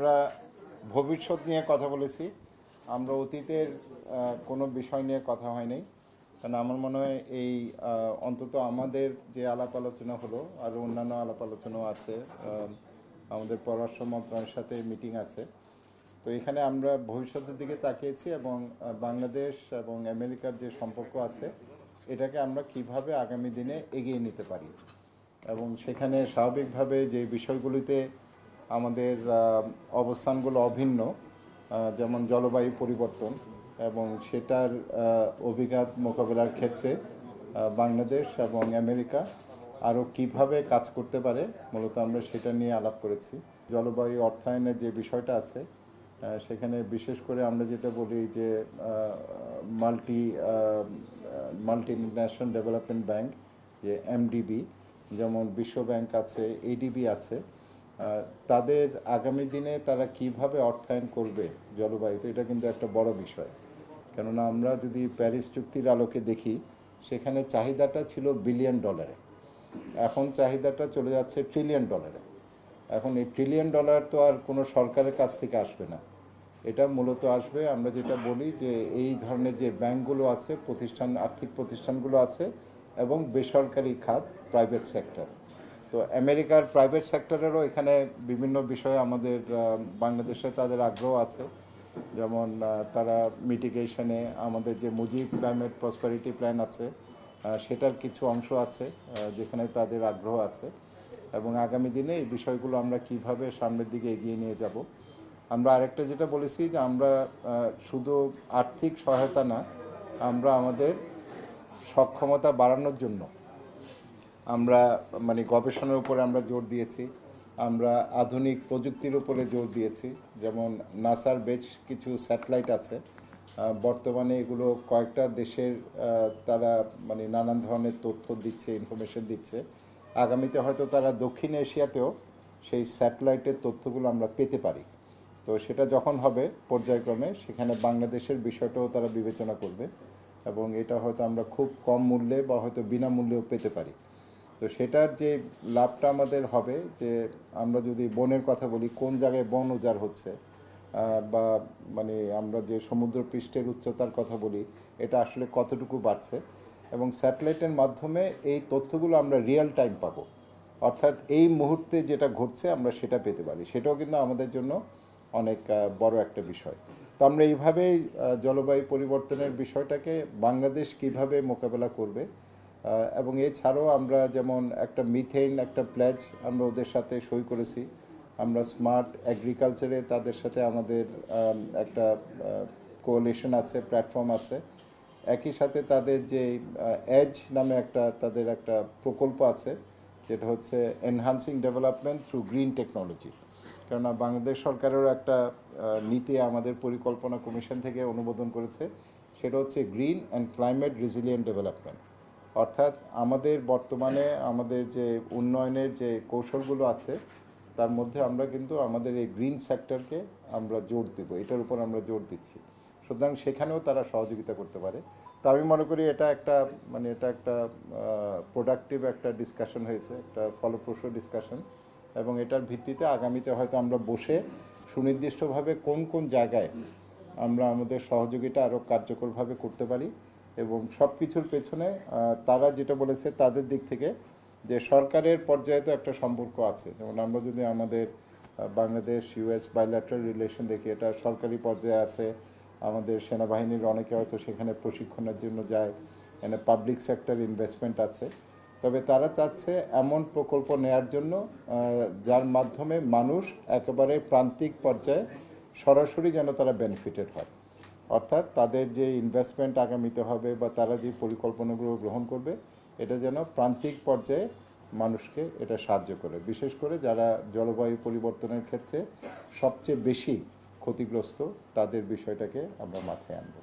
আমরা ভবিষ্যৎ নিয়ে কথা বলেছি। আমরা অতীতের কোনো বিষয় নিয়ে কথা হয়নি, কারণ আমার মনে হয় এই অন্তত আমাদের যে আলাপ আলোচনা হলো, আরও অন্যান্য আলাপ আলোচনাও আছে, আমাদের পররাষ্ট্র মন্ত্রণালয়ের সাথে মিটিং আছে। তো এখানে আমরা ভবিষ্যতের দিকে তাকিয়েছি এবং বাংলাদেশ এবং আমেরিকার যে সম্পর্ক আছে এটাকে আমরা কিভাবে আগামী দিনে এগিয়ে নিতে পারি, এবং সেখানে স্বাভাবিকভাবে যে বিষয়গুলিতে আমাদের অবস্থানগুলো অভিন্ন, যেমন জলবায়ু পরিবর্তন, এবং সেটার অভিঘাত মোকাবেলার ক্ষেত্রে বাংলাদেশ এবং আমেরিকা আরও কিভাবে কাজ করতে পারে, মূলত আমরা সেটা নিয়ে আলাপ করেছি। জলবায়ু অর্থায়নের যে বিষয়টা আছে সেখানে বিশেষ করে আমরা যেটা বলি যে মাল্টি ন্যাশনাল ডেভেলপমেন্ট ব্যাংক, যে এমডিবি, যেমন বিশ্ব ব্যাংক আছে, এডিবি আছে, তাদের আগামী দিনে তারা কিভাবে অর্থায়ন করবে জলবায়ুতে, এটা কিন্তু একটা বড় বিষয়। কেননা আমরা যদি প্যারিস চুক্তির আলোকে দেখি, সেখানে চাহিদাটা ছিল বিলিয়ন ডলারে, এখন চাহিদাটা চলে যাচ্ছে ট্রিলিয়ন ডলারে। এখন এই ট্রিলিয়ন ডলার তো আর কোনো সরকারের কাছ থেকে আসবে না, এটা মূলত আসবে, আমরা যেটা বলি যে এই ধরনের যে ব্যাংকগুলো আছে, আর্থিক প্রতিষ্ঠানগুলো আছে, এবং বেসরকারি খাত, প্রাইভেট সেক্টর। তো আমেরিকার প্রাইভেট সেক্টরেরও এখানে বিভিন্ন বিষয়ে আমাদের বাংলাদেশে তাদের আগ্রহ আছে। যেমন তারা মিটিগেশনে আমাদের যে মুজিব ক্লাইমেট প্রসপারিটি প্ল্যান আছে সেটার কিছু অংশ আছে যেখানে তাদের আগ্রহ আছে, এবং আগামী দিনে এই বিষয়গুলো আমরা কিভাবে সামনের দিকে এগিয়ে নিয়ে যাব। আমরা আরেকটা যেটা বলেছি যে আমরা শুধু আর্থিক সহায়তা না, আমরা আমাদের সক্ষমতা বাড়ানোর জন্য আমরা গবেষণার উপরে আমরা জোর দিয়েছি, আমরা আধুনিক প্রযুক্তির উপরে জোর দিয়েছি। যেমন নাসার বেশ কিছু স্যাটেলাইট আছে, বর্তমানে এগুলো কয়েকটা দেশের তারা নানান ধরনের তথ্য দিচ্ছে, ইনফরমেশন দিচ্ছে। আগামীতে হয়তো তারা দক্ষিণ এশিয়াতেও সেই স্যাটেলাইটের তথ্যগুলো আমরা পেতে পারি। তো সেটা যখন হবে পর্যায়ক্রমে, সেখানে বাংলাদেশের বিষয়টাও তারা বিবেচনা করবে, এবং এটা হয়তো আমরা খুব কম মূল্যে বা হয়তো বিনামূল্যেও পেতে পারি। তো সেটার যে লাভটা আমাদের হবে, যে আমরা যদি বনের কথা বলি, কোন জায়গায় বন উজাড় হচ্ছে, বা আমরা যে সমুদ্র পৃষ্ঠের উচ্চতার কথা বলি, এটা আসলে কতটুকু বাড়ছে, এবং স্যাটেলাইটের মাধ্যমে এই তথ্যগুলো আমরা রিয়েল টাইম পাবো, অর্থাৎ এই মুহূর্তে যেটা ঘটছে আমরা সেটা পেতে পারি। সেটাও কিন্তু আমাদের জন্য অনেক বড় একটা বিষয়। তো আমরা এইভাবেই জলবায়ু পরিবর্তনের বিষয়টাকে বাংলাদেশ কিভাবে মোকাবেলা করবে, এবং এছাড়াও আমরা যেমন একটা মিথেন একটা প্ল্যাজ আমরা ওদের সাথে সই করেছি। আমরা স্মার্ট এগ্রিকালচারে তাদের সাথে আমাদের একটা কোঅলিশন আছে, প্ল্যাটফর্ম আছে। একই সাথে তাদের যে এজ নামে তাদের একটা প্রকল্প আছে, যেটা হচ্ছে enhancing development through green technology. কেননা বাংলাদেশ সরকারেরও একটা নীতি আমাদের পরিকল্পনা কমিশন থেকে অনুমোদন করেছে, সেটা হচ্ছে green and climate resilient development. অর্থাৎ আমাদের বর্তমানে আমাদের যে উন্নয়নের যে কৌশলগুলো আছে তার মধ্যে আমরা কিন্তু আমাদের এই গ্রিন সেক্টরকে আমরা জোর দেব, এটার উপর আমরা জোর দিচ্ছি। সুতরাং সেখানেও তারা সহযোগিতা করতে পারে। তো আমি মনে করি এটা একটা প্রোডাক্টিভ একটা ডিসকাশন হয়েছে, একটা ফলপ্রসূ ডিসকাশন, এবং এটার ভিত্তিতে আগামীতে হয়তো আমরা বসে সুনির্দিষ্টভাবে কোন কোন জায়গায় আমরা আমাদের সহযোগিতা আরও কার্যকরভাবে করতে পারি, এবং সব কিছুর পেছনে তারা যেটা বলেছে তাদের দিক থেকে, যে সরকারের পর্যায়ে তো একটা সম্পর্ক আছে। যেমন আমরা যদি আমাদের বাংলাদেশ ইউএস বাইল্যাটারাল রিলেশন দেখি, এটা সরকারি পর্যায়ে আছে। আমাদের সেনাবাহিনীর অনেকে হয়তো সেখানে প্রশিক্ষণের জন্য যায়, এখানে পাবলিক সেক্টর ইনভেস্টমেন্ট আছে। তবে তারা চাচ্ছে এমন প্রকল্প নেয়ার জন্য যার মাধ্যমে মানুষ একেবারে প্রান্তিক পর্যায়ে সরাসরি যেন তারা বেনিফিটেড হয়, অর্থাৎ তাদের যে ইনভেস্টমেন্ট আগামীতে হবে বা তারা যে পরিকল্পনাগুলো গ্রহণ করবে, এটা যেন প্রান্তিক পর্যায়ে মানুষকে এটা সাহায্য করে, বিশেষ করে যারা জলবায়ু পরিবর্তনের ক্ষেত্রে সবচেয়ে বেশি ক্ষতিগ্রস্ত, তাদের বিষয়টাকে আমরা মাথায় আনব।